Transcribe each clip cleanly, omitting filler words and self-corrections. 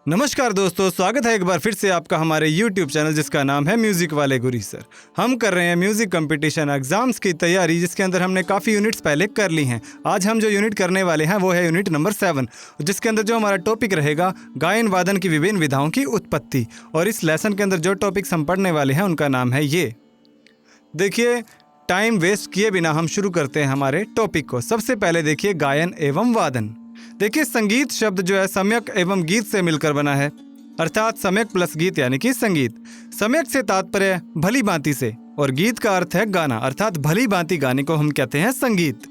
नमस्कार दोस्तों, स्वागत है एक बार फिर से आपका हमारे YouTube चैनल जिसका नाम है म्यूजिक वाले गुरी सर। हम कर रहे हैं म्यूजिक कंपटीशन एग्जाम्स की तैयारी, जिसके अंदर हमने काफ़ी यूनिट्स पहले कर ली हैं। आज हम जो यूनिट करने वाले हैं वो है यूनिट नंबर 7, जिसके अंदर जो हमारा टॉपिक रहेगा गायन वादन की विभिन्न विधाओं की उत्पत्ति। और इस लेसन के अंदर जो टॉपिक्स हम पढ़ने वाले हैं उनका नाम है ये। देखिए, टाइम वेस्ट किए बिना हम शुरू करते हैं हमारे टॉपिक को। सबसे पहले देखिए गायन एवं वादन। देखिए, संगीत शब्द जो है सम्यक एवं गीत से मिलकर बना है, अर्थात सम्यक प्लस गीत यानी कि संगीत। सम्यक से तात्पर्य भली भांति से और गीत का अर्थ है गाना, अर्थात भली भांति गाने को हम कहते हैं संगीत।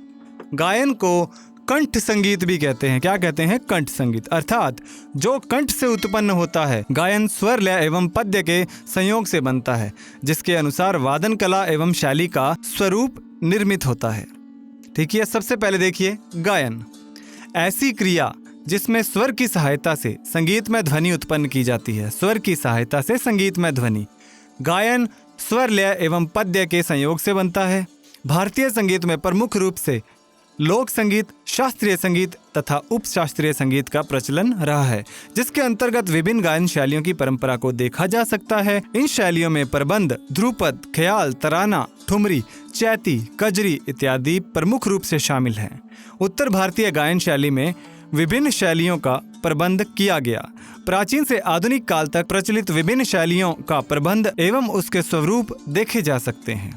गायन को कंठ संगीत भी कहते हैं। क्या कहते हैं? कंठ संगीत, अर्थात जो कंठ से उत्पन्न होता है। गायन स्वर लय एवं पद्य के संयोग से बनता है, जिसके अनुसार वादन कला एवं शैली का स्वरूप निर्मित होता है। ठीक है, सबसे पहले देखिए गायन ऐसी क्रिया जिसमें स्वर की सहायता से संगीत में ध्वनि उत्पन्न की जाती है। स्वर की सहायता से संगीत में ध्वनि। गायन स्वर लय एवं पद्य के संयोग से बनता है। भारतीय संगीत में प्रमुख रूप से लोक संगीत, शास्त्रीय संगीत तथा उपशास्त्रीय संगीत का प्रचलन रहा है, जिसके अंतर्गत विभिन्न गायन शैलियों की परंपरा को देखा जा सकता है। इन शैलियों में प्रबंध, ध्रुपद, ख्याल, तराना, ठुमरी, चैती, कजरी इत्यादि प्रमुख रूप से शामिल हैं। उत्तर भारतीय गायन शैली में विभिन्न शैलियों का प्रबंध किया गया। प्राचीन से आधुनिक काल तक प्रचलित विभिन्न शैलियों का प्रबंध एवं उसके स्वरूप देखे जा सकते हैं।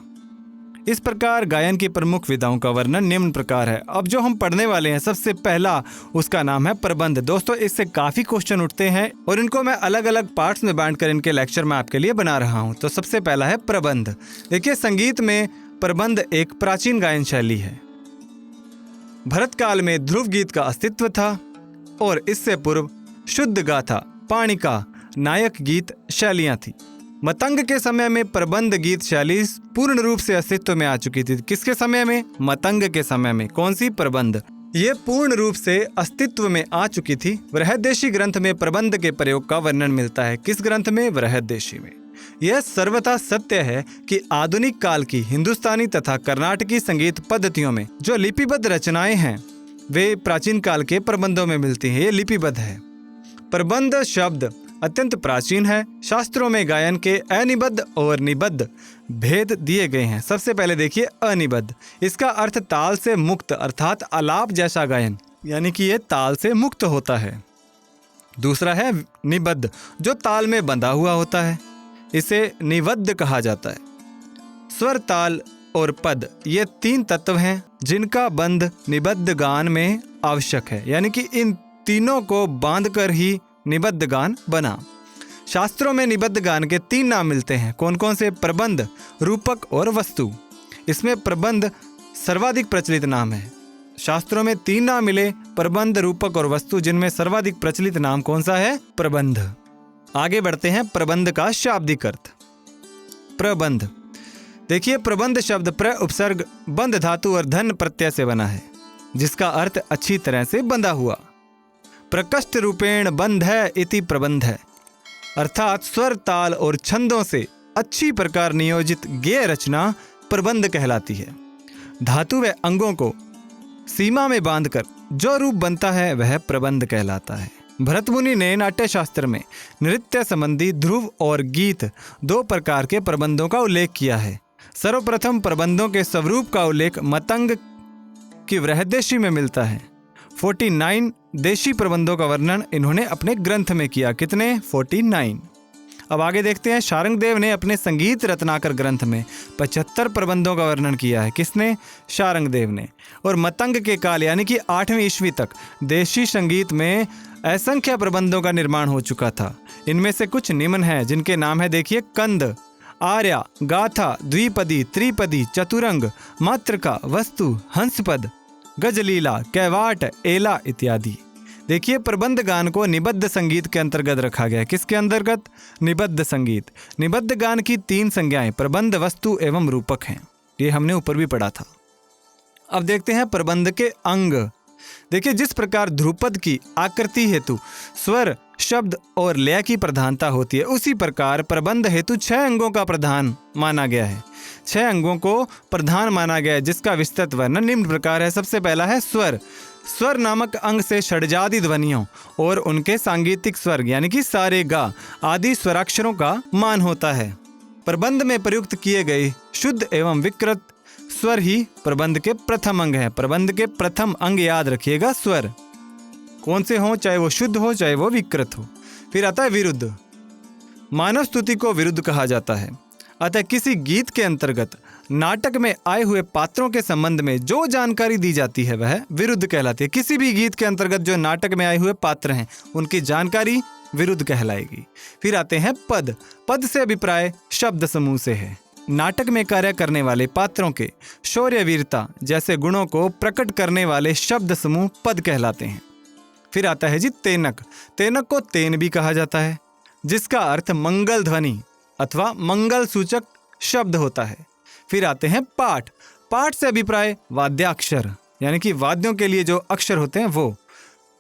इस प्रकार गायन की प्रमुख विधाओं का वर्णन निम्न प्रकार है। अब जो हम पढ़ने वाले हैं सबसे पहला उसका नाम है प्रबंध। दोस्तों, इससे काफ़ी क्वेश्चन उठते हैं और इनको मैं अलग अलग पार्ट्स में बांट कर इनके लेक्चर में आपके लिए बना रहा हूं। तो सबसे पहला है प्रबंध। देखिए, संगीत में प्रबंध एक प्राचीन गायन शैली है। भरत काल में ध्रुव गीत का अस्तित्व था और इससे पूर्व शुद्ध गाथा, पाणिका, नायक गीत शैलियाँ थी। मतंग के समय में प्रबंध गीत शैली पूर्ण रूप से अस्तित्व में आ चुकी थी। किसके समय में? मतंग के समय में। कौन सी? प्रबंध। ये पूर्ण रूप से अस्तित्व में आ चुकी थी। बृहद्देशी ग्रंथ में प्रबंध के प्रयोग का वर्णन मिलता है। किस ग्रंथ में? बृहद्देशी में। यह सर्वथा सत्य है कि आधुनिक काल की हिंदुस्तानी तथा कर्नाटकी संगीत पद्धतियों में जो लिपिबद्ध रचनाएं हैं वे प्राचीन काल के प्रबंधों में मिलती हैं। ये लिपिबद्ध है। प्रबंध शब्द अत्यंत प्राचीन है। शास्त्रों में गायन के अनिबद्ध और निबद्ध भेद दिए गए हैं। सबसे पहले देखिए अनिबद्ध। इसका अर्थ ताल से मुक्त, अर्थात आलाप जैसा गायन, यानी कि ये ताल से मुक्त होता है। दूसरा है निबद्ध, जो ताल में बंधा हुआ होता है। इसे निबद्ध कहा जाता है। स्वर, ताल और पद ये तीन तत्व हैं जिनका बंध निबद्ध गान में आवश्यक है, यानी कि इन तीनों को बांधकर ही निबद्ध गान बना। शास्त्रों में निबद्ध गान के 3 नाम मिलते हैं। कौन कौन से? प्रबंध, रूपक और वस्तु। इसमें प्रबंध सर्वाधिक प्रचलित नाम है। शास्त्रों में 3 नाम मिले, प्रबंध, रूपक और वस्तु, जिनमें सर्वाधिक प्रचलित नाम कौन सा है? प्रबंध। आगे बढ़ते हैं प्रबंध का शाब्दिक अर्थ। प्रबंध। देखिए, प्रबंध शब्द प्र उपसर्ग बंध धातु और धन प्रत्यय से बना है, जिसका अर्थ अच्छी तरह से बंधा हुआ। प्रकष्ट रूपेण बंध है इति प्रबंध है, अर्थात स्वर, ताल और छंदों से अच्छी प्रकार नियोजित गेय रचना प्रबंध कहलाती है। धातु व अंगों को सीमा में बांधकर जो रूप बनता है वह प्रबंध कहलाता है। भरत मुनि ने नाट्य शास्त्र में नृत्य संबंधी ध्रुव और गीत 2 प्रकार के प्रबंधों का उल्लेख किया है। सर्वप्रथम प्रबंधों के स्वरूप का उल्लेख मतंग की बृहद्देशी में मिलता है। 49 देशी प्रबंधों का वर्णन इन्होंने अपने ग्रंथ में किया। कितने? 49। अब आगे देखते हैं, शारंगदेव ने अपने संगीत रत्नाकर ग्रंथ में 75 प्रबंधों का वर्णन किया है। किसने? शारंगदेव ने। और मतंग के काल यानी कि 8वीं ईस्वी तक देशी संगीत में असंख्य प्रबंधों का निर्माण हो चुका था। इनमें से कुछ निम्न हैं, जिनके नाम है देखिए कंद, आर्या, गाथा, द्विपदी, त्रिपदी, चतुरंग, मात्रका, वस्तु, हंसपद, गजलीला, कैवाट, एला इत्यादि। देखिए, प्रबंध गान को निबद्ध संगीत के अंतर्गत रखा गया है। किसके अंतर्गत? निबद्ध संगीत। निबद्ध गान की 3 संज्ञाएं प्रबंध, वस्तु एवं रूपक हैं। ये हमने ऊपर भी पढ़ा था। अब देखते हैं प्रबंध के अंग। देखिए, जिस प्रकार ध्रुपद की आकृति हेतु स्वर, शब्द और लय की प्रधानता होती है, उसी प्रकार प्रबंध हेतु 6 अंगों का प्रधान माना गया है। 6 अंगों को प्रधान माना गया है, जिसका विस्तृत वर्णन निम्न प्रकार है। सबसे पहला है स्वर। स्वर नामक अंग से षड्जादि ध्वनियों और उनके सांगीतिक स्वर यानी कि सारे गा आदि स्वराक्षरों का मान होता है। प्रबंध में प्रयुक्त किए गए शुद्ध एवं विकृत स्वर ही प्रबंध के प्रथम अंग है। प्रबंध के प्रथम अंग याद रखिएगा स्वर, कौन से हों, चाहे वो शुद्ध हो चाहे वो विकृत हो। फिर आता है विरुद्ध। मानव स्तुति को विरुद्ध कहा जाता है। अतः किसी गीत के अंतर्गत नाटक में आए हुए पात्रों के संबंध में जो जानकारी दी जाती है वह विरुद्ध कहलाती है। किसी भी गीत के अंतर्गत जो नाटक में आए हुए पात्र हैं उनकी जानकारी विरुद्ध कहलाएगी। फिर आते हैं पद। पद से अभिप्राय शब्द समूह से है। नाटक में कार्य करने वाले पात्रों के शौर्य वीरता जैसे गुणों को प्रकट करने वाले शब्द समूह पद कहलाते हैं। फिर आता है जी तेनक। तेनक को तेन भी कहा जाता है, जिसका अर्थ मंगल ध्वनि अथवा मंगल सूचक शब्द होता है। फिर आते हैं पाठ। पाठ से अभिप्राय वाद्याक्षर यानी कि वाद्यों के लिए जो अक्षर होते हैं वो।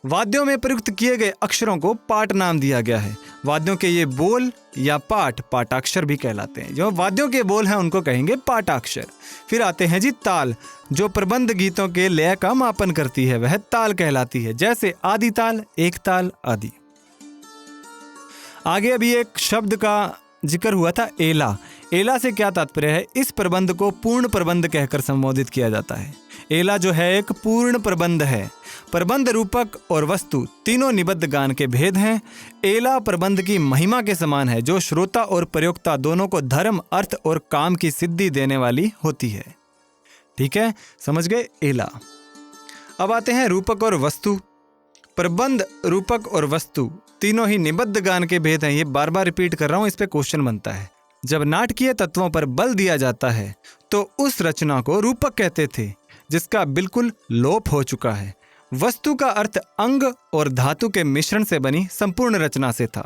वाद्यों में प्रयुक्त किए गए अक्षरों को पाठ नाम दिया गया है। वाद्यों के ये बोल या पाठ पाठाक्षर भी कहलाते हैं। जो वाद्यों के बोल हैं उनको कहेंगे पाठाक्षर। फिर आते हैं जी ताल। जो प्रबंध गीतों के लय का मापन करती है वह ताल कहलाती है, जैसे आदि ताल, एक ताल आदि। आगे अभी एक शब्द का जिक्र हुआ था एला। एला से क्या तात्पर्य है? इस प्रबंध को पूर्ण प्रबंध कहकर संबोधित किया जाता है। एला जो है एक पूर्ण प्रबंध है। प्रबंध रूपक और वस्तु तीनों निबद्ध गान के भेद हैं। एला प्रबंध की महिमा के समान है, जो श्रोता और प्रयोक्ता दोनों को धर्म, अर्थ और काम की सिद्धि देने वाली होती है। ठीक है, समझ गए एला। अब आते हैं रूपक और वस्तु। प्रबंध, रूपक और वस्तु तीनों ही निबद्ध गान के भेद हैं। ये बार बार रिपीट कर रहा हूं, इस पे क्वेश्चन बनता है। जब नाटकीय तत्वों पर बल दिया जाता है तो उस रचना को रूपक कहते थे, जिसका बिल्कुल लोप हो चुका है। वस्तु का अर्थ अंग और धातु के मिश्रण से बनी संपूर्ण रचना से था।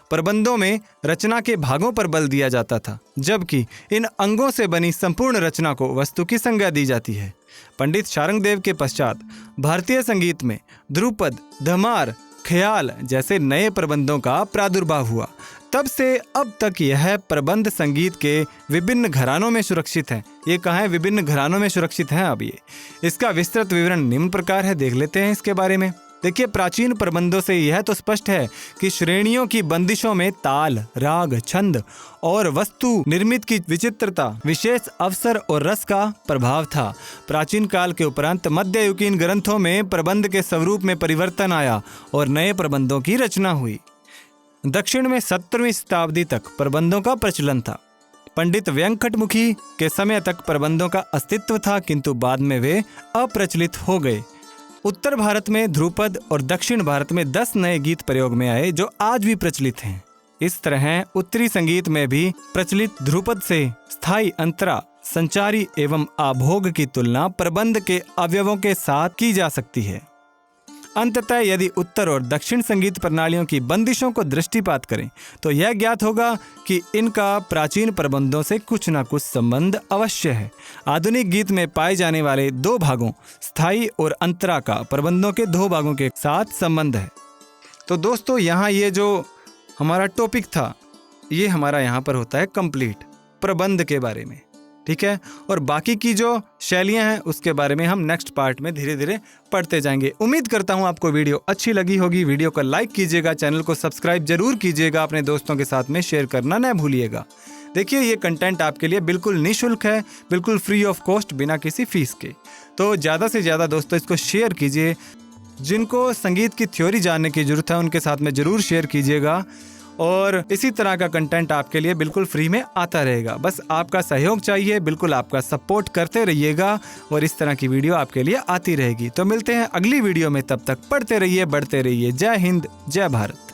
प्रबंधों में रचना के भागों पर बल दिया जाता था, जबकि इन अंगों से बनी संपूर्ण रचना को वस्तु की संज्ञा दी जाती है। पंडित शारंगदेव के पश्चात भारतीय संगीत में ध्रुपद, धमार, ख्याल जैसे नए प्रबंधों का प्रादुर्भाव हुआ। तब से अब तक यह प्रबंध संगीत के विभिन्न घरानों में सुरक्षित है। ये कहाँ है? विभिन्न घरानों में सुरक्षित हैं। अब ये इसका विस्तृत विवरण निम्न प्रकार है, देख लेते हैं इसके बारे में। देखिए, प्राचीन प्रबंधों से यह तो स्पष्ट है कि श्रेणियों की बंदिशों में ताल, राग, छंद और वस्तु निर्मित की विचित्रता, विशेष अवसर और रस का प्रभाव था। प्राचीन काल के उपरांत मध्ययुगीन ग्रंथों में प्रबंध के स्वरूप में परिवर्तन आया और नए प्रबंधों की रचना हुई। दक्षिण में 17वीं शताब्दी तक प्रबंधों का प्रचलन था। पंडित वेंकटमुखी के समय तक प्रबंधों का अस्तित्व था, किंतु बाद में वे अप्रचलित हो गए। उत्तर भारत में ध्रुपद और दक्षिण भारत में 10 नए गीत प्रयोग में आए, जो आज भी प्रचलित हैं। इस तरह उत्तरी संगीत में भी प्रचलित ध्रुपद से स्थायी अंतरा, संचारी एवं आभोग की तुलना प्रबंध के अवयवों के साथ की जा सकती है। अंततः यदि उत्तर और दक्षिण संगीत प्रणालियों की बंदिशों को दृष्टिपात करें तो यह ज्ञात होगा कि इनका प्राचीन प्रबंधों से कुछ न कुछ संबंध अवश्य है। आधुनिक गीत में पाए जाने वाले 2 भागों स्थायी और अंतरा का प्रबंधों के 2 भागों के साथ संबंध है। तो दोस्तों, यहाँ ये जो हमारा टॉपिक था ये हमारा यहाँ पर होता है कंप्लीट प्रबंध के बारे में। ठीक है, और बाकी की जो शैलियां हैं उसके बारे में हम नेक्स्ट पार्ट में धीरे धीरे पढ़ते जाएंगे। उम्मीद करता हूं आपको वीडियो अच्छी लगी होगी। वीडियो को लाइक कीजिएगा, चैनल को सब्सक्राइब जरूर कीजिएगा, अपने दोस्तों के साथ में शेयर करना न भूलिएगा। देखिए, ये कंटेंट आपके लिए बिल्कुल निःशुल्क है, बिल्कुल फ्री ऑफ कॉस्ट, बिना किसी फीस के। तो ज़्यादा से ज़्यादा दोस्तों इसको शेयर कीजिए। जिनको संगीत की थ्योरी जानने की जरूरत है उनके साथ में ज़रूर शेयर कीजिएगा, और इसी तरह का कंटेंट आपके लिए बिल्कुल फ्री में आता रहेगा। बस आपका सहयोग चाहिए, बिल्कुल आपका सपोर्ट करते रहिएगा और इस तरह की वीडियो आपके लिए आती रहेगी। तो मिलते हैं अगली वीडियो में, तब तक पढ़ते रहिए, बढ़ते रहिए। जय हिंद, जय भारत।